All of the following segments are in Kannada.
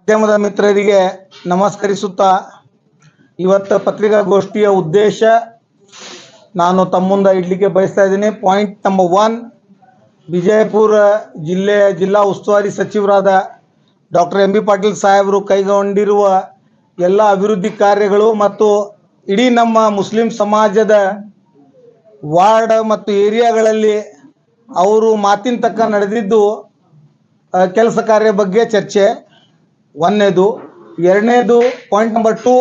ಮಾಧ್ಯಮದ ಮಿತ್ರರಿಗೆ ನಮಸ್ಕರಿಸುತ್ತಾ ಇವತ್ತು ಪತ್ರಿಕಾಗೋಷ್ಠಿಯ ಉದ್ದೇಶ ನಾನು ತಮ್ಮ ಮುಂದೆ ಇಡಲಿಕ್ಕೆ ಬಯಸ್ತಾ ಇದ್ದೀನಿ. ಪಾಯಿಂಟ್ ನಂಬರ್ 1, ವಿಜಯಪುರ ಜಿಲ್ಲಾ ಉಸ್ತುವಾರಿ ಸಚಿವರಾದ ಡಾಕ್ಟರ್ ಎಂ ಬಿ ಪಾಟೀಲ್ ಸಾಹೇಬರು ಕೈಗೊಂಡಿರುವ ಎಲ್ಲ ಅಭಿವೃದ್ಧಿ ಕಾರ್ಯಗಳು ಮತ್ತು ಇಡೀ ನಮ್ಮ ಮುಸ್ಲಿಂ ಸಮಾಜದ ವಾರ್ಡ್ ಮತ್ತು ಏರಿಯಾಗಳಲ್ಲಿ ಅವರು ಮಾತಿನ ತಕ್ಕ ನಡೆದಿದ್ದು ಕೆಲಸ ಕಾರ್ಯ ಬಗ್ಗೆ ಚರ್ಚೆ ಒಂದನೇದು. ಎರಡನೇದು ಪಾಯಿಂಟ್ ನಂಬರ್ 2,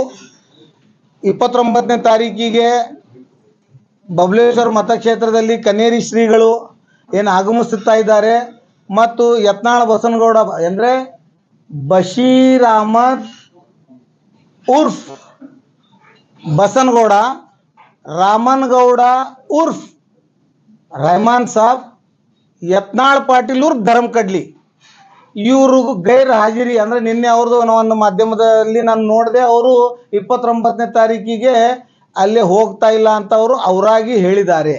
29ನೇ ತಾರೀಕಿಗೆ ಬಬಲೇಶ್ವರ ಮತಕ್ಷೇತ್ರದಲ್ಲಿ ಕನ್ನೇರಿ ಶ್ರೀಗಳು ಏನು ಆಗಮಿಸುತ್ತಾ ಇದ್ದಾರೆ ಮತ್ತು ಯತ್ನಾಳ ಬಸನಗೌಡ ಅಂದರೆ ಬಶೀರ್ ಅಹಮದ್ ಉರ್ಫ್ ಬಸನಗೌಡ, ರಾಮನಗೌಡ ಉರ್ಫ್ ರೆಹಮಾನ್ ಸಾಬ್, ಯತ್ನಾಳ್ ಪಾಟೀಲ್ ಉರ್ಫ್ ಧರ್ಮಕಡ್ಲಿ ಇವರು ಗೈರ್ ಹಾಜಿರಿ ಅಂದರೆ ನಿನ್ನೆ ಅವ್ರದ್ದು ಒಂದು ಮಾಧ್ಯಮದಲ್ಲಿ ನಾನು ನೋಡಿದೆ. ಅವರು 29ನೇ ತಾರೀಕಿಗೆ ಅಲ್ಲೇ ಹೋಗ್ತಾ ಇಲ್ಲ ಅಂತ ಅವರಾಗಿ ಹೇಳಿದ್ದಾರೆ.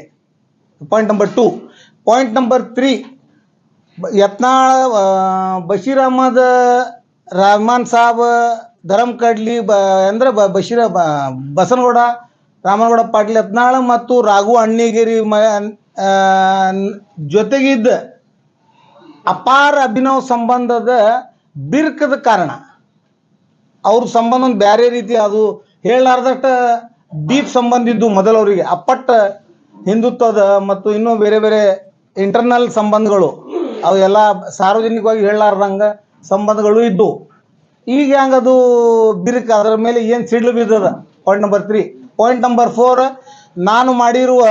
Point number 2. Point number 3, Yatnal Bashir Ahmad Rehman Sab Dharmakadli ಅಂದರೆ ಬಸನಗೌಡ ರಾಮನಗೌಡ ಪಾಟೀಲ್ ಯತ್ನಾಳ್ ಮತ್ತು ರಾಘು ಅಣ್ಣಿಗೇರಿ ಜೊತೆಗಿದ್ದ ಅಪಾರ ಅಭಿನವ ಸಂಬಂಧದ ಬಿರ್ಕದ ಕಾರಣ ಅವ್ರ ಸಂಬಂಧ ಒಂದು ಬೇರೆ ರೀತಿ, ಅದು ಹೇಳಲಾರ್ದಷ್ಟ ಡೀಪ್ ಸಂಬಂಧ ಇದ್ದು ಮೊದಲವರಿಗೆ ಅಪ್ಪಟ್ಟ ಹಿಂದುತ್ವದ ಮತ್ತು ಇನ್ನೂ ಬೇರೆ ಬೇರೆ ಇಂಟರ್ನಲ್ ಸಂಬಂಧಗಳು ಅವೆಲ್ಲ ಸಾರ್ವಜನಿಕವಾಗಿ ಹೇಳಲಾರ್ದಂಗೆ ಸಂಬಂಧಗಳು ಇದ್ದು. ಈಗ ಹೆಂಗದು ಬಿರುಕು, ಅದರ ಮೇಲೆ ಏನು ಸಿಡ್ಲು ಬಿದ್ದದ. Point number 3. ಪಾಯಿಂಟ್ ನಂಬರ್ 4, ನಾನು ಮಾಡಿರುವ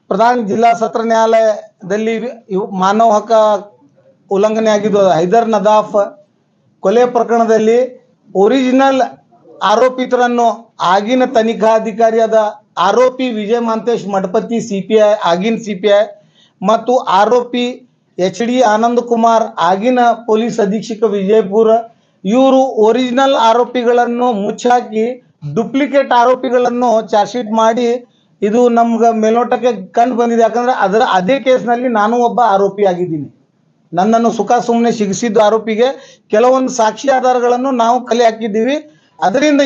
ಪ್ರಧಾನ ಜಿಲ್ಲಾ ಸತ್ರ ನ್ಯಾಯಾಲಯದಲ್ಲಿ ಮಾನವ ಹಕ್ಕ ಉಲ್ಲಂಘನೆ ಆಗಿದ್ದು ಹೈದರ್ ನದಾಫ್ ಕೊಲೆ ಪ್ರಕರಣದಲ್ಲಿ ಒರಿಜಿನಲ್ ಆರೋಪಿತರನ್ನು ಆಗಿನ ತನಿಖಾಧಿಕಾರಿಯಾದ ಆರೋಪಿ ವಿಜಯ ಮಾಂತೇಶ್ ಮಠಪತಿ CPI ಆಗಿನ CPI ಮತ್ತು ಆರೋಪಿ HD ಆನಂದ್ ಕುಮಾರ್ ಆಗಿನ ಪೊಲೀಸ್ ಅಧೀಕ್ಷಕ ವಿಜಯಪುರ ಇವರು ಒರಿಜಿನಲ್ ಆರೋಪಿಗಳನ್ನು ಮುಚ್ಚಾಕಿ ಡುಪ್ಲಿಕೇಟ್ ಆರೋಪಿಗಳನ್ನು ಚಾರ್ಜ್ ಶೀಟ್ ಮಾಡಿ ಇದು ನಮ್ಗೆ ಮೇಲ್ನೋಟಕ್ಕೆ ಕಂಡು ಬಂದಿದೆ. ಯಾಕಂದರೆ ಅದೇ ಕೇಸ್ನಲ್ಲಿ ನಾನು ಒಬ್ಬ ಆರೋಪಿ ಆಗಿದ್ದೀನಿ. ನನ್ನನ್ನು ಸುಮ್ಮನೆ ಸಿಗಿಸಿದ್ದು ಆರೋಪಿಗೆ ಕೆಲವೊಂದು ಸಾಕ್ಷಿ ಆಧಾರಗಳನ್ನು ನಾವು ಕಲೆ ಹಾಕಿದ್ದೀವಿ. ಅದರಿಂದ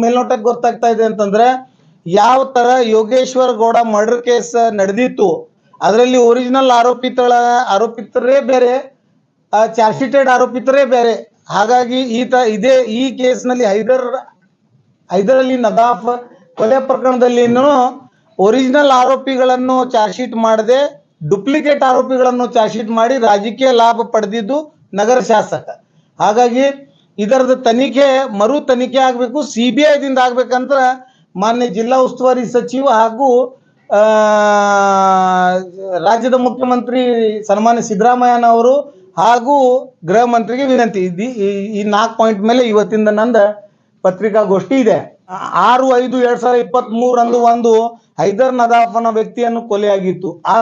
ಮೇಲ್ನೋಟಕ್ಕೆ ಗೊತ್ತಾಗ್ತಾ ಇದೆ ಅಂತಂದರೆ ಯಾವ ಥರ ಯೋಗೇಶ್ವರ್ ಗೌಡ ಮರ್ಡರ್ ಕೇಸ್ ನಡೆದಿತ್ತು ಅದರಲ್ಲಿ ಒರಿಜಿನಲ್ ಆರೋಪಿತರೇ ಬೇರೆ, ಚಾರ್ಜ್ ಶೀಟೆಡ್ ಆರೋಪಿತರೇ ಬೇರೆ. ಹಾಗಾಗಿ ಈ ಕೇಸ್ನಲ್ಲಿ ಹೈದರ್ ಅಲಿ ನದಾಫ್ ಕೊಲೆ ಪ್ರಕರಣದಲ್ಲಿ ಒರಿಜಿನಲ್ ಆರೋಪಿಗಳನ್ನು ಚಾರ್ಜ್ ಶೀಟ್ ಮಾಡದೆ ಡುಪ್ಲಿಕೇಟ್ ಆರೋಪಿಗಳನ್ನು ಚಾರ್ಜ್ ಶೀಟ್ ಮಾಡಿ ರಾಜಕೀಯ ಲಾಭ ಪಡೆದಿದ್ದು ನಗರ ಶಾಸಕ. ಹಾಗಾಗಿ ಇದರದ ಮರು ತನಿಖೆ ಆಗಬೇಕು, CBI ದಿಂದ ಆಗ್ಬೇಕಂತ ಮಾನ್ಯ ಜಿಲ್ಲಾ ಉಸ್ತುವಾರಿ ಸಚಿವ ಹಾಗೂ ರಾಜ್ಯದ ಮುಖ್ಯಮಂತ್ರಿ ಸನ್ಮಾನ್ಯ ಸಿದ್ದರಾಮಯ್ಯನವರು ಹಾಗೂ ಗೃಹ ಮಂತ್ರಿಗೆ ವಿನಂತಿ. ಈ 4 ಪಾಯಿಂಟ್ ಮೇಲೆ ಇವತ್ತಿಂದ ನಂದು ಪತ್ರಿಕಾಗೋಷ್ಠಿ ಇದೆ. 6/5/2023 ರಂದು ಒಂದು ಹೈದರ್ ನದಾಫ್ ಅನ್ನೋ ವ್ಯಕ್ತಿಯನ್ನು ಕೊಲೆಯಾಗಿತ್ತು. ಆ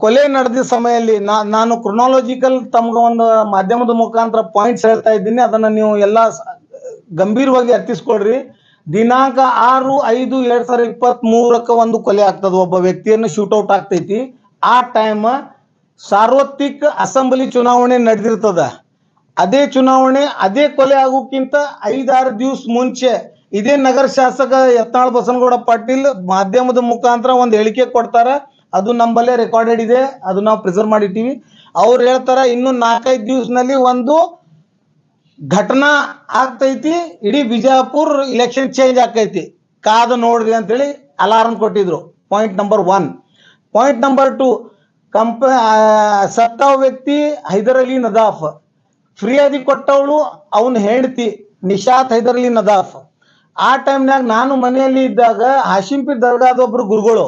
ಕೊಲೆ ನಡೆದ ಸಮಯದಲ್ಲಿ ನಾನು ಕ್ರೊನಾಲಜಿಕಲ್ ತಮ್ಗೆ ಒಂದು ಮಾಧ್ಯಮದ ಮುಖಾಂತರ ಪಾಯಿಂಟ್ಸ್ ಹೇಳ್ತಾ ಇದ್ದೀನಿ. ಅದನ್ನು ನೀವು ಎಲ್ಲ ಗಂಭೀರವಾಗಿ ಅರ್ಥಿಸ್ಕೊಳ್ರಿ. ದಿನಾಂಕ 6/5/2023 ಒಂದು ಕೊಲೆ ಆಗ್ತದೆ, ಒಬ್ಬ ವ್ಯಕ್ತಿಯನ್ನು ಶೂಟೌಟ್ ಆಗ್ತೈತಿ. ಆ ಟೈಮ್ ಸಾರ್ವತ್ರಿಕ ಅಸೆಂಬ್ಲಿ ಚುನಾವಣೆ ನಡೆದಿರ್ತದ. ಅದೇ ಕೊಲೆ ಆಗೋಕ್ಕಿಂತ 5-6 ದಿವಸ ಮುಂಚೆ ಇದೇ ನಗರ ಶಾಸಕ ಯತ್ನಾಳ್ ಬಸನಗೌಡ ಪಾಟೀಲ್ ಮಾಧ್ಯಮದ ಮುಖಾಂತರ ಒಂದು ಹೇಳಿಕೆ ಕೊಡ್ತಾರ. ಅದು ನಮ್ಮಲ್ಲೇ ರೆಕಾರ್ಡೆಡ್ ಇದೆ, ಅದು ನಾವು ಪ್ರಿಸರ್ವ್ ಮಾಡಿಟ್ಟಿವಿ. ಅವ್ರು ಹೇಳ್ತಾರ ಇನ್ನು 4-5 ದಿವಸನಲ್ಲಿ ಒಂದು ಘಟನಾ ಆಗ್ತೈತಿ, ಇಡೀ ಬಿಜಾಪುರ ಇಲೆಕ್ಷನ್ ಚೇಂಜ್ ಆಕೈತಿ, ಕಾದು ನೋಡ್ರಿ ಅಂತೇಳಿ ಅಲಾರ್ಮ್ ಕೊಟ್ಟಿದ್ರು. Point number 1. ಪಾಯಿಂಟ್ ನಂಬರ್ 2, ಸತ್ತ ವ್ಯಕ್ತಿ ಹೈದರ್ ಅಲಿ ನದಾಫ್, ಫಿರ್ಯಾದಿ ಕೊಟ್ಟವಳು ಅವನ ಹೆಂಡತಿ ನಿಶಾತ್ ಹೈದರ್ ಅಲಿ ನದಾಫ್. ಆ ಟೈಮ್ನಾಗ ನಾನು ಮನೆಯಲ್ಲಿ ಇದ್ದಾಗ ಹಾಶಿಂಪಿ ದರ್ಗಾದ ಒಬ್ರು ಗುರುಗಳು,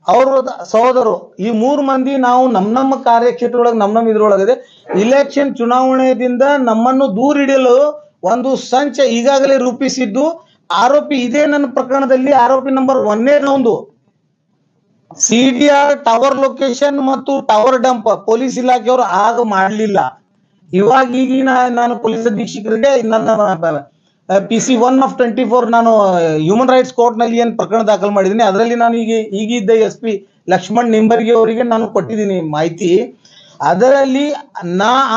ಅವರು ಸಹೋದರು, ಈ 3 ಮಂದಿ ನಾವು ನಮ್ಮ ಕಾರ್ಯಕ್ಷೇತ್ರದೊಳಗೆ ನಮ್ಮ ಇದ್ರೊಳಗಿದೆ ಇಲೆಕ್ಷನ್ ಚುನಾವಣೆಯಿಂದ ನಮ್ಮನ್ನು ದೂರ ಹಿಡಿಯಲು ಒಂದು ಸಂಚ ಈಗಾಗಲೇ ರೂಪಿಸಿದ್ದು. ಆರೋಪಿ ಇದೇ ನನ್ನ ಪ್ರಕರಣದಲ್ಲಿ ಆರೋಪಿ ನಂಬರ್ 1ನೇ ಒಂದು CDR ಟವರ್ ಲೊಕೇಶನ್ ಮತ್ತು ಟವರ್ ಡಂಪ್ ಪೊಲೀಸ್ ಇಲಾಖೆಯವರು ಆಗ ಮಾಡಲಿಲ್ಲ. ಈಗೀಗ ನಾನು ಪೊಲೀಸ್ ಅಧೀಕ್ಷಕರಿಗೆ ನನ್ನ PC 1/24 ನಾನು ಹ್ಯೂಮನ್ ರೈಟ್ಸ್ ಕೋರ್ಟ್ನಲ್ಲಿ ಏನು ಪ್ರಕರಣ ದಾಖಲು ಮಾಡಿದ್ದೀನಿ ಅದರಲ್ಲಿ ನಾನು ಈಗಿದ್ದ SP ಲಕ್ಷ್ಮಣ್ ನಿಂಬರ್ಗಿ ಅವರಿಗೆ ನಾನು ಕೊಟ್ಟಿದ್ದೀನಿ ಮಾಹಿತಿ. ಅದರಲ್ಲಿ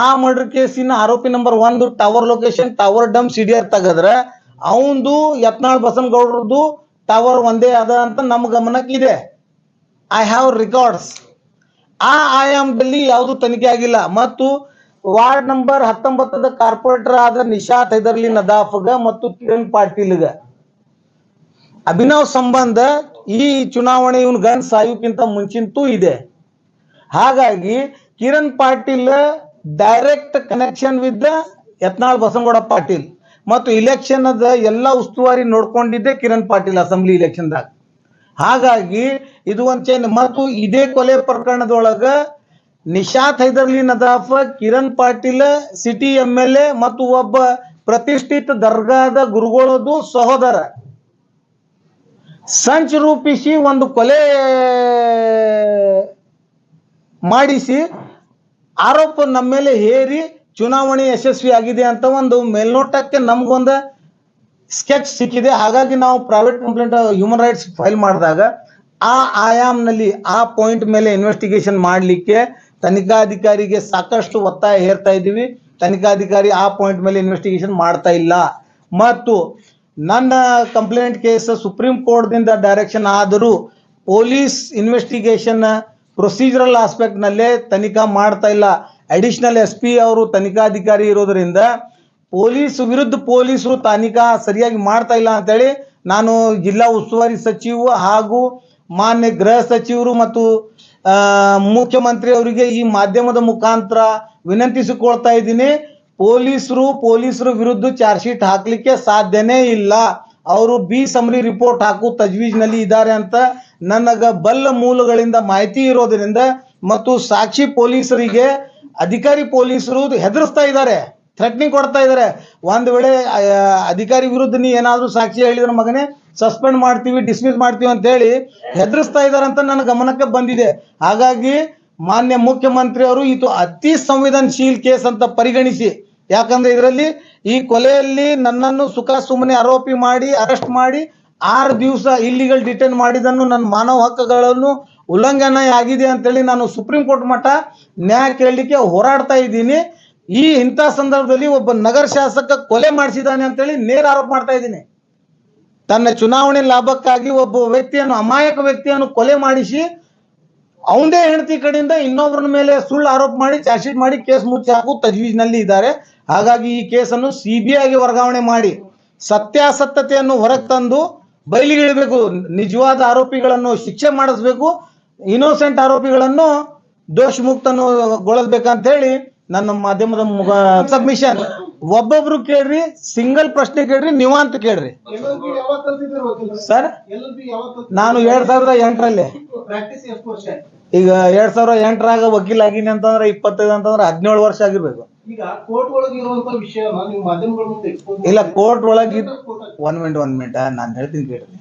ಆ ಮರ್ಡರ್ ಕೇಸಿನ ಆರೋಪಿ number 1 tower location tower dump CDR ತೆಗದ್ರೆ ಅವಂದು ಯತ್ನಾಳ್ ಬಸನಗೌಡರದು ಟವರ್ ಒಂದೇ ಅದ ಅಂತ ನಮ್ಮ ಗಮನಕ್ಕಿದೆ. I have records. ಆ ಆಯಾಮದಲ್ಲಿ ಯಾವುದು ತನಿಖೆ ಆಗಿಲ್ಲ. ಮತ್ತು ವಾರ್ಡ್ ನಂಬರ್ 19 ಕಾರ್ಪೊರೇಟರ್ ಆದ ನಿಶಾತ್ ಹೈದರ್ಲಿ ನದಾಫ್ಗ ಮತ್ತು ಕಿರಣ್ ಪಾಟೀಲ್ಗ ಅಭಿನವ್ ಸಂಬಂಧ ಈ ಚುನಾವಣೆ ಇವನ್ ಗನ್ ಸಾಯುಕ್ಕಿಂತ ಮುಂಚಿಂತೂ ಇದೆ. ಹಾಗಾಗಿ Kiran Patil direct connection with Yatnal Basanagouda Patil ಮತ್ತು ಇಲೆಕ್ಷನ್ ಅದ ಎಲ್ಲ ಉಸ್ತುವಾರಿ ನೋಡ್ಕೊಂಡಿದ್ದೆ ಕಿರಣ್ ಪಾಟೀಲ್ ಅಸೆಂಬ್ಲಿ ಇಲೆಕ್ಷನ್ದಾಗ. ಹಾಗಾಗಿ ಇದು ಒಂದು ಚೈನ್. ಮತ್ತು ಇದೇ ಕೊಲೆ ಪ್ರಕರಣದೊಳಗ ನಿಶಾತ್ ಹೈದರ್ಲಿ ನದಾಫ್ ಕಿರಣ್ ಪಾಟೀಲ್ ಸಿಟಿ MLA ಮತ್ತು ಒಬ್ಬ ಪ್ರತಿಷ್ಠಿತ ದರ್ಗಾದ ಗುರುಗಳದು ಸಹೋದರ ಸಂಚು ರೂಪಿಸಿ ಒಂದು ಕೊಲೆ ಮಾಡಿಸಿ ಆರೋಪ ನಮ್ಮ ಮೇಲೆ ಹೇರಿ ಚುನಾವಣೆ ಯಶಸ್ವಿ ಆಗಿದೆ ಅಂತ ಒಂದು ಮೇಲ್ನೋಟಕ್ಕೆ ನಮ್ಗೊಂದು ಸ್ಕೆಚ್ ಸಿಕ್ಕಿದೆ. ಹಾಗಾಗಿ ನಾವು private complaint human rights file ಮಾಡಿದಾಗ ಆ ಆಯಾಮ್ನಲ್ಲಿ ಆ ಪಾಯಿಂಟ್ ಮೇಲೆ ಇನ್ವೆಸ್ಟಿಗೇಷನ್ ಮಾಡಲಿಕ್ಕೆ ತನಿಖಾಧಿಕಾರಿಗೆ ಸಾಕಷ್ಟು ಒತ್ತಾಯ ಹೇರ್ತಾ ಇದ್ದೀವಿ. ತನಿಖಾಧಿಕಾರಿ ಆ ಪಾಯಿಂಟ್ ಮೇಲೆ ಇನ್ವೆಸ್ಟಿಗೇಷನ್ ಮಾಡ್ತಾ ಇಲ್ಲ. ಮತ್ತು ನನ್ನ ಕಂಪ್ಲೇಂಟ್ ಕೇಸ್ ಸುಪ್ರೀಂ ಕೋರ್ಟ್ದಿಂದ ಡೈರೆಕ್ಷನ್ ಆದರೂ ಪೊಲೀಸ್ ಇನ್ವೆಸ್ಟಿಗೇಷನ್ ಪ್ರೊಸೀಜರಲ್ ಆಸ್ಪೆಕ್ಟ್ನಲ್ಲೇ ತನಿಖಾ ಮಾಡ್ತಾ ಇಲ್ಲ. ಅಡಿಷನಲ್ SP ಅವರು ತನಿಖಾಧಿಕಾರಿ ಇರೋದ್ರಿಂದ ಪೊಲೀಸ್ ವಿರುದ್ಧ ಪೊಲೀಸರು ತನಿಖಾ ಸರಿಯಾಗಿ ಮಾಡ್ತಾ ಇಲ್ಲ ಅಂತೇಳಿ ನಾನು ಜಿಲ್ಲಾ ಉಸ್ತುವಾರಿ ಸಚಿವ ಹಾಗೂ ಮಾನ್ಯ ಗೃಹ ಸಚಿವರು ಮತ್ತು ಮುಖ್ಯಮಂತ್ರಿ ಅವರಿಗೆ ಈ ಮಾಧ್ಯಮದ ಮುಖಾಂತರ ವಿನಂತಿಸಿಕೊಳ್ತಾ ಇದ್ದೀನಿ. ಪೊಲೀಸರು ವಿರುದ್ಧ ಚಾರ್ಜ್ ಶೀಟ್ ಹಾಕ್ಲಿಕ್ಕೆ ಸಾಧ್ಯನೇ ಇಲ್ಲ. ಅವರು ಸಮರಿ ರಿಪೋರ್ಟ್ ಹಾಕು ತಜ್ವೀಜ್ನಲ್ಲಿ ಇದ್ದಾರೆ ಅಂತ ನನಗ ಬಲ್ಲ ಮೂಲಗಳಿಂದ ಮಾಹಿತಿ ಇರೋದ್ರಿಂದ ಮತ್ತು ಸಾಕ್ಷಿ ಪೊಲೀಸರಿಗೆ ಅಧಿಕಾರಿ ಪೊಲೀಸರು ಹೆದರ್ಸ್ತಾ ಇದ್ದಾರೆ, ಥ್ರೆಟ್ನಿಂಗ್ ಕೊಡ್ತಾ ಇದ್ದಾರೆ. ಒಂದು ವೇಳೆ ಅಧಿಕಾರಿ ವಿರುದ್ಧ ನೀ ಏನಾದರೂ ಸಾಕ್ಷಿ ಹೇಳಿದ್ರೆ ಮಗನೇ ಸಸ್ಪೆಂಡ್ ಮಾಡ್ತೀವಿ, ಡಿಸ್ಮಿಸ್ ಮಾಡ್ತೀವಿ ಅಂತ ಹೇಳಿ ಹೆದರ್ಸ್ತಾ ಇದ್ದಾರೆ ಅಂತ ನನ್ನ ಗಮನಕ್ಕೆ ಬಂದಿದೆ. ಹಾಗಾಗಿ ಮಾನ್ಯ ಮುಖ್ಯಮಂತ್ರಿ ಅವರು ಇದು ಅತಿ ಸಂವೇದನಶೀಲ ಕೇಸ್ ಅಂತ ಪರಿಗಣಿಸಿ, ಯಾಕಂದ್ರೆ ಇದರಲ್ಲಿ ಈ ಕೊಲೆಯಲ್ಲಿ ನನ್ನನ್ನು ಸುಮ್ಮನೆ ಆರೋಪಿ ಮಾಡಿ ಅರೆಸ್ಟ್ ಮಾಡಿ 6 ದಿವಸ ಇಲ್ಲಿಗಲ್ ಡಿಟೈನ್ ಮಾಡಿದನ್ನು ನನ್ನ ಮಾನವ ಹಕ್ಕುಗಳನ್ನು ಉಲ್ಲಂಘನೆ ಆಗಿದೆ ಅಂತೇಳಿ ನಾನು ಸುಪ್ರೀಂ ಕೋರ್ಟ್ ಮಟ್ಟ ನ್ಯಾಯ ಕೇಳಲಿಕ್ಕೆ ಹೋರಾಡ್ತಾ ಇದ್ದೀನಿ. ಇಂಥ ಸಂದರ್ಭದಲ್ಲಿ ಒಬ್ಬ ನಗರ ಶಾಸಕ ಕೊಲೆ ಮಾಡಿಸಿದ್ದಾನೆ ಅಂತೇಳಿ ನೇರ ಆರೋಪ ಮಾಡ್ತಾ ಇದ್ದೀನಿ. ತನ್ನ ಚುನಾವಣೆ ಲಾಭಕ್ಕಾಗಿ ಒಬ್ಬ ವ್ಯಕ್ತಿಯನ್ನು, ಅಮಾಯಕ ವ್ಯಕ್ತಿಯನ್ನು ಕೊಲೆ ಮಾಡಿಸಿ ಅವಂದೇ ಹೆಂಡತಿ ಕಡೆಯಿಂದ ಇನ್ನೊಬ್ಬರ ಮೇಲೆ ಸುಳ್ಳು ಆರೋಪ ಮಾಡಿ ಚಾರ್ಜ್ ಶೀಟ್ ಮಾಡಿ ಕೇಸ್ ಮುಚ್ಚಿ ಹಾಕು ತಜ್ವೀಜ್ನಲ್ಲಿ ಇದ್ದಾರೆ. ಹಾಗಾಗಿ ಈ ಕೇಸನ್ನು CBIಗೆ ವರ್ಗಾವಣೆ ಮಾಡಿ ಸತ್ಯಾಸತ್ಯತೆಯನ್ನು ಹೊರಗೆ ತಂದು ಬಯಲಿಗಿಳಬೇಕು. ನಿಜವಾದ ಆರೋಪಿಗಳನ್ನು ಶಿಕ್ಷೆ ಮಾಡಿಸ್ಬೇಕು, ಇನ್ನೋಸೆಂಟ್ ಆರೋಪಿಗಳನ್ನು ದೋಷ ಮುಕ್ತಗೊಳಿಸ್ಬೇಕಂತ ಹೇಳಿ ನನ್ನ ಮಾಧ್ಯಮದ ಸಬ್ಮಿಷನ್. ಒಬ್ಬೊಬ್ರು ಕೇಳ್ರಿ, ಸಿಂಗಲ್ ಪ್ರಶ್ನೆ ಕೇಳ್ರಿ, ನೀವು ಅಂತ ಕೇಳ್ರಿ. ಸರ್ ನಾನು 2008ರಲ್ಲಿ, ಈಗ 2008ರಾಗ ವಕೀಲ ಆಗಿನಿ ಅಂತಂದ್ರೆ 25 ಅಂತಂದ್ರೆ 17 ವರ್ಷ ಆಗಿರ್ಬೇಕು. ಇಲ್ಲ, ಕೋರ್ಟ್ ಒಳಗೆ ಒನ್ ಮಿನಿಟ್ ನಾನು ಹೇಳ್ತೀನಿ ಕೇಳ್ರಿ.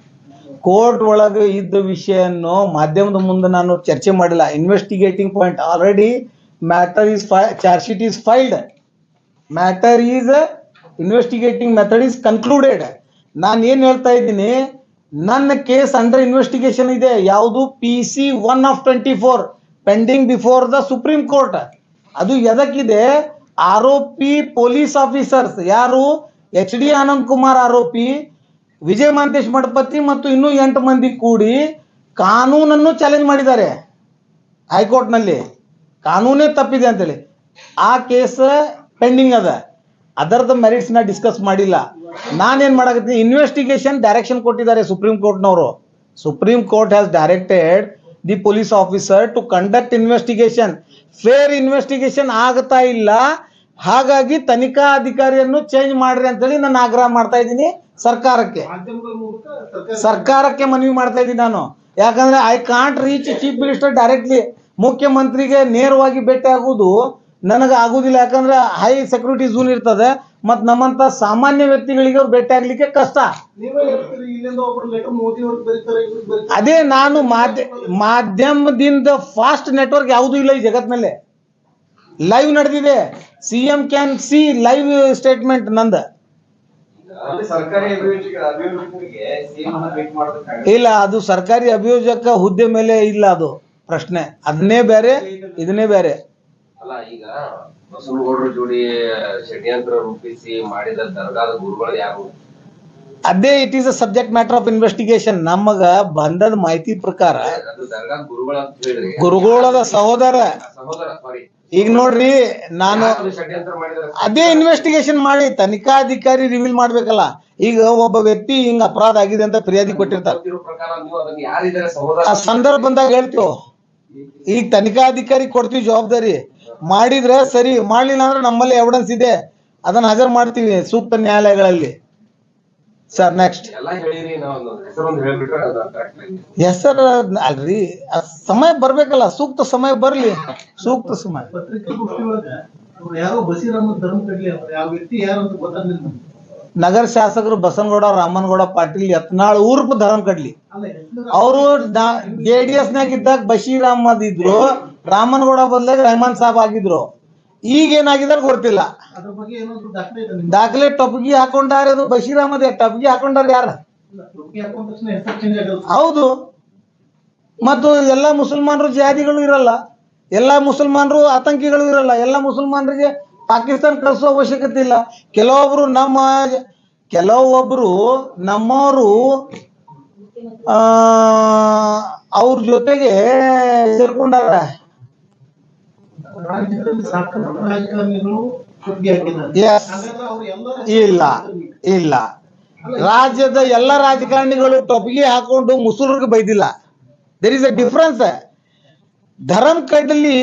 ಕೋರ್ಟ್ ಒಳಗೆ ಇದ್ದ ವಿಷಯನ್ನು ಮಾಧ್ಯಮದ ಮುಂದೆ ನಾನು ಚರ್ಚೆ ಮಾಡಿಲ್ಲ. Investigating point already matter is charge sheet is filed, matter is investigating method is concluded. ನಾನು ಏನು ಹೇಳ್ತಾ ಇದ್ದೀನಿ, ನನ್ನ ಕೇಸ್ ಅಂಡರ್ ಇನ್ವೆಸ್ಟಿಗೇಷನ್ ಇದೆ. ಯಾವುದು PC 1/24 pending before the supreme court. ಅದು ಎದಕ್ಕಿದೆ? ಆರೋಪಿ ಪೊಲೀಸ್ ಆಫೀಸರ್ಸ್ ಯಾರು? HD ಆನಂದ್ ಕುಮಾರ್ ಆರೋಪಿ, ವಿಜಯ್ ಮಹಾಂತೇಶ್ ಮಠಪತಿ ಮತ್ತು ಇನ್ನೂ 8 ಮಂದಿ ಕೂಡಿ ಕಾನೂನನ್ನು ಚಾಲೆಂಜ್ ಮಾಡಿದ್ದಾರೆ ಹೈಕೋರ್ಟ್ನಲ್ಲಿ. ಕಾನೂನೇ ತಪ್ಪಿದೆ ಅಂತೇಳಿ ಆ ಕೇಸ್ ಪೆಂಡಿಂಗ್ ಅದ. ಅದರದ ಮೆರಿಟ್ಸ್ನ ಡಿಸ್ಕಸ್ ಮಾಡಿಲ್ಲ. ನಾನೇನು ಮಾಡಕತ್ತೀನಿ, ಇನ್ವೆಸ್ಟಿಗೇಷನ್ ಡೈರೆಕ್ಷನ್ ಕೊಟ್ಟಿದ್ದಾರೆ ಸುಪ್ರೀಂ ಕೋರ್ಟ್ನವರು. Supreme court has directed the police officer to conduct investigation. Fair investigation ಆಗ್ತಾ ಇಲ್ಲ. ಹಾಗಾಗಿ ತನಿಖಾ ಅಧಿಕಾರಿಯನ್ನು ಚೇಂಜ್ ಮಾಡ್ರಿ ಅಂತೇಳಿ ನಾನು ಆಗ್ರಹ ಮಾಡ್ತಾ ಇದ್ದೀನಿ ಸರ್ಕಾರಕ್ಕೆ ಮನವಿ ಮಾಡ್ತಾ ಇದ್ದೀನಿ ನಾನು. ಯಾಕಂದ್ರೆ I can't reach chief minister directly. ಮುಖ್ಯಮಂತ್ರಿಗೆ ನೇರವಾಗಿ ಭೇಟಿ ಆಗುವುದು ನನಗೆ ಆಗುದಿಲ್ಲ. ಯಾಕಂದ್ರೆ ಹೈ ಸೆಕ್ಯೂರಿಟಿ ಝೋನ್ ಇರ್ತದೆ ಮತ್ತು ನಮ್ಮಂತ ಸಾಮಾನ್ಯ ವ್ಯಕ್ತಿಗಳಿಗೆ ಅವ್ರು ಭೇಟಿ ಆಗ್ಲಿಕ್ಕೆ ಕಷ್ಟ. ಅದೇ ನಾನು ಮಾಧ್ಯಮದಿಂದ ಫಾಸ್ಟ್ ನೆಟ್ವರ್ಕ್ ಯಾವುದೂ ಇಲ್ಲ ಈ ಜಗತ್ತಿನಲ್ಲಿ. ಲೈವ್ ನಡೆದಿದೆ. CM can see live statement ನಂದ. ಇಲ್ಲ, ಅದು ಸರ್ಕಾರಿ ಅಭಿಯೋಜಕ ಹುದ್ದೆ ಮೇಲೆ ಇಲ್ಲ ಅದು ಪ್ರಶ್ನೆ. ಅದನ್ನೇ ಬೇರೆ, ಇದನ್ನೇ ಬೇರೆ. ಅಲ್ಲ ಈಗ ಬಸವನಗೌಡರ ಜೋಡಿ ಷಡ್ಯಂತ್ರ ರೂಪಿಸಿ ಮಾಡಿದ ದರ್ಗಾದ ಗುರುಗಳು ಯಾರು? ಅದೇ it is a subject matter of investigation. ನಮಗ ಬಂದದ ಮಾಹಿತಿ ಪ್ರಕಾರ ಅದು ದರ್ಗಾದ ಗುರುಗಳು ಅಂತ ಹೇಳಿದ್ರಿ. ಗುರುಗಳದ ಸಹೋದರ ಸಾರಿ. ಈಗ ನೋಡ್ರಿ, ನಾನು ಷಡ್ಯಂತ್ರ ಮಾಡಿದ ಅದೇ ಇನ್ವೆಸ್ಟಿಗೇಷನ್ ಮಾಡಿ ತನಿಖಾಧಿಕಾರಿ ರಿವೀಲ್ ಮಾಡ್ಬೇಕಲ್ಲ. ಈಗ ಒಬ್ಬ ವ್ಯಕ್ತಿ ಹಿಂಗ ಅಪರಾಧ ಆಗಿದೆ ಅಂತ ಫಿರ್ಯಾದಿ ಕೊಟ್ಟಿರ್ತಾರೆ, ಪ್ರಕಾರ ನೀವು ಅದನ್ನ ಯಾರಿದ್ದಾರೆ ಸಹೋದರ ಆ ಸಂದರ್ಭ ಬಂದಾಗ ಹೇಳ್ತೀವಿ. ಈಗ ತನಿಖಾಧಿಕಾರಿ ಕೊಡ್ತೀವಿ ಜವಾಬ್ದಾರಿ. ಮಾಡಿದ್ರೆ ಸರಿ, ಮಾಡ್ಲಿಲ್ಲ ಅಂದ್ರೆ ನಮ್ಮಲ್ಲಿ ಎವಿಡೆನ್ಸ್ ಇದೆ, ಅದನ್ನ ಹಾಜರು ಮಾಡ್ತೀವಿ ಸೂಕ್ತ ನ್ಯಾಯಾಲಯಗಳಲ್ಲಿ. ಸರ್ ನೆಕ್ಸ್ಟ್ ಎಲ್ಲ ಹೇಳಿರಿ, ನಾವು ಹೆಸರೊಂದು ಹೇಳ್ಬಿಟ್ರೆ ಹೆಸರು ಅಲ್ರಿ, ಸಮಯ ಬರ್ಬೇಕಲ್ಲ, ಸೂಕ್ತ ಸಮಯ ಬರ್ಲಿ, ಸೂಕ್ತ ಸಮಯ. ಯಾರೋ ಬಸೀರಾಮ ಧರ್ಮ ಕಡ್ಲಿ ಯಾವ ವ್ಯಕ್ತಿ ಯಾರು ಅಂತ ಗೊತ್ತಾಗ್ಲಿಲ್ಲ. ನಗರ ಶಾಸಕರು ಬಸನಗೌಡ ರಾಮನಗೌಡ ಪಾಟೀಲ್ ಯತ್ನಾಳ್ ಊರ್ಪ ಧರ್ಮ ಕಡ್ಲಿ. ಅವರು JDS ನಾಗ ಇದ್ದಾಗ ಬಶೀರ್ ಅಹಮದ್ ಇದ್ರು, ರಾಮನಗೌಡ ಬದಲಾಗ ರೆಹಮಾನ್ ಸಾಬ್ ಆಗಿದ್ರು. ಈಗ ಏನಾಗಿದ್ದಾರೆ ಗೊತ್ತಿಲ್ಲ. ಅದ್ರ ಬಗ್ಗೆ ಏನಾದ್ರು ದಾಖಲೆ ಇದೆ? ದಾಖಲೆ ಟೊಪ್ಗಿ ಹಾಕೊಂಡಾರ, ಅದು ಬಶೀರ್ ಅಹಮದ್ ಟೊಪ್ಗಿ ಹಾಕೊಂಡಾರ ಯಾರ? ಹಾಕೊಂಡ ತಕ್ಷಣ ಹೆಸರು ಚೇಂಜ್ ಆಗುತ್ತೆ. ಹೌದು. ಮತ್ತು ಎಲ್ಲ ಮುಸಲ್ಮಾನರು ಜಾತಿಗಳು ಇರಲ್ಲ, ಎಲ್ಲ ಮುಸಲ್ಮಾನರು ಆತಂಕಿಗಳು ಇರಲ್ಲ. ಎಲ್ಲ ಮುಸಲ್ಮಾನರಿಗೆ ಪಾಕಿಸ್ತಾನ ಕಳಿಸೋ ಅವಶ್ಯಕತೆ ಇಲ್ಲ. ಕೆಲವೊಬ್ರು ನಮ್ಮವರು ಅವ್ರ ಜೊತೆಗೆ ಸೇರ್ಕೊಂಡಾರ. ರಾಜ್ಯದಲ್ಲಿ ಸಾಕಷ್ಟು ರಾಜಕಾರಣಿಗಳು ಸುದ್ದಿ ಹಾಕಿದ್ದಾರೆ. Yes. ಹಾಗಾದ್ರೆ ಅವ್ರು ಇಲ್ಲ ರಾಜ್ಯದ ಎಲ್ಲ ರಾಜಕಾರಣಿಗಳು ಟೊಪ್ಪಿಗೆ ಹಾಕೊಂಡು ಮುಸುಲ್ರಿಗೆ ಬೈದಿಲ್ಲ. There is a difference. Dharmakadli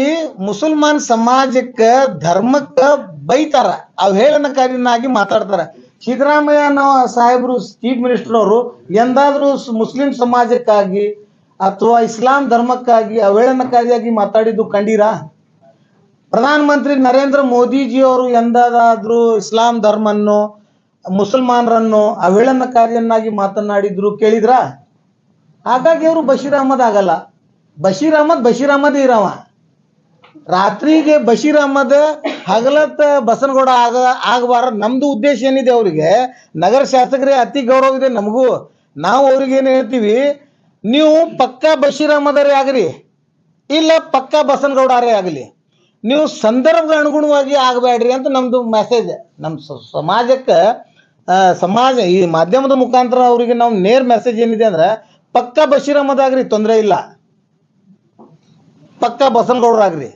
ಮುಸಲ್ಮಾನ್ ಸಮಾಜಕ್ಕ ಧರ್ಮಕ್ಕ ಬೈತಾರ, ಅವಹೇಳನಕಾರಿನಾಗಿ ಮಾತಾಡ್ತಾರ. ಸಿದ್ದರಾಮಯ್ಯ ಸಾಹೇಬರು ಚೀಫ್ ಮಿನಿಸ್ಟರ್ ಅವರು ಎಂದಾದ್ರೂ ಮುಸ್ಲಿಂ ಸಮಾಜಕ್ಕಾಗಿ ಅಥವಾ ಇಸ್ಲಾಂ ಧರ್ಮಕ್ಕಾಗಿ ಅವಹೇಳನಕಾರಿಯಾಗಿ ಮಾತಾಡಿದ್ದು ಕಂಡೀರಾ? ಪ್ರಧಾನ ಮಂತ್ರಿ ನರೇಂದ್ರ ಮೋದಿಜಿ ಅವರು ಎಂದಾದ್ರೂ ಇಸ್ಲಾಂ ಧರ್ಮನ್ನು ಮುಸಲ್ಮಾನರನ್ನು ಅವಹೇಳನಕಾರಿಯನ್ನಾಗಿ ಮಾತನಾಡಿದ್ರು ಕೇಳಿದ್ರ? ಹಾಗಾಗಿ ಅವರು ಬಶೀರ್ ಅಹಮದ್ ಆಗಲ್ಲ. ಬಶೀರ್ ಅಹಮದ್ ಇರವ. ರಾತ್ರಿಗೆ ಬಶೀರ್ ಅಹಮದ್, ಹಗಲತ್ ಬಸನಗೌಡ ಆಗಬಾರ. ನಮ್ದು ಉದ್ದೇಶ ಏನಿದೆ, ಅವರಿಗೆ ನಗರ ಶಾಸಕರೇ ಅತಿ ಗೌರವ ಇದೆ ನಮಗೂ. ನಾವು ಅವ್ರಿಗೆ ಏನು ಹೇಳ್ತೀವಿ, ನೀವು ಪಕ್ಕಾ ಬಶೀರ್ ಅಹಮದರೇ ಆಗಲಿ, ಇಲ್ಲ ಪಕ್ಕಾ ಬಸನಗೌಡರೇ ಆಗಲಿ, ನೀವು ಸಂದರ್ಭದ ಅನುಗುಣವಾಗಿ ಆಗಬೇಡ್ರಿ ಅಂತ ನಮ್ದು ಮೆಸೇಜ್. ನಮ್ಮ ಸಮಾಜಕ್ಕೆ ಈ ಮಾಧ್ಯಮದ ಮುಖಾಂತರ ಅವರಿಗೆ ನಾವು ನೇರ ಮೆಸೇಜ್ ಏನಿದೆ ಅಂದ್ರೆ, ಪಕ್ಕಾ ಬಶೀರ್ ಅಹಮದ್ ಆಗ್ರಿ, ತೊಂದರೆ ಇಲ್ಲ, ಪಕ್ಕಾ ಬಸನಗೌಡರಾಗ್ರಿ.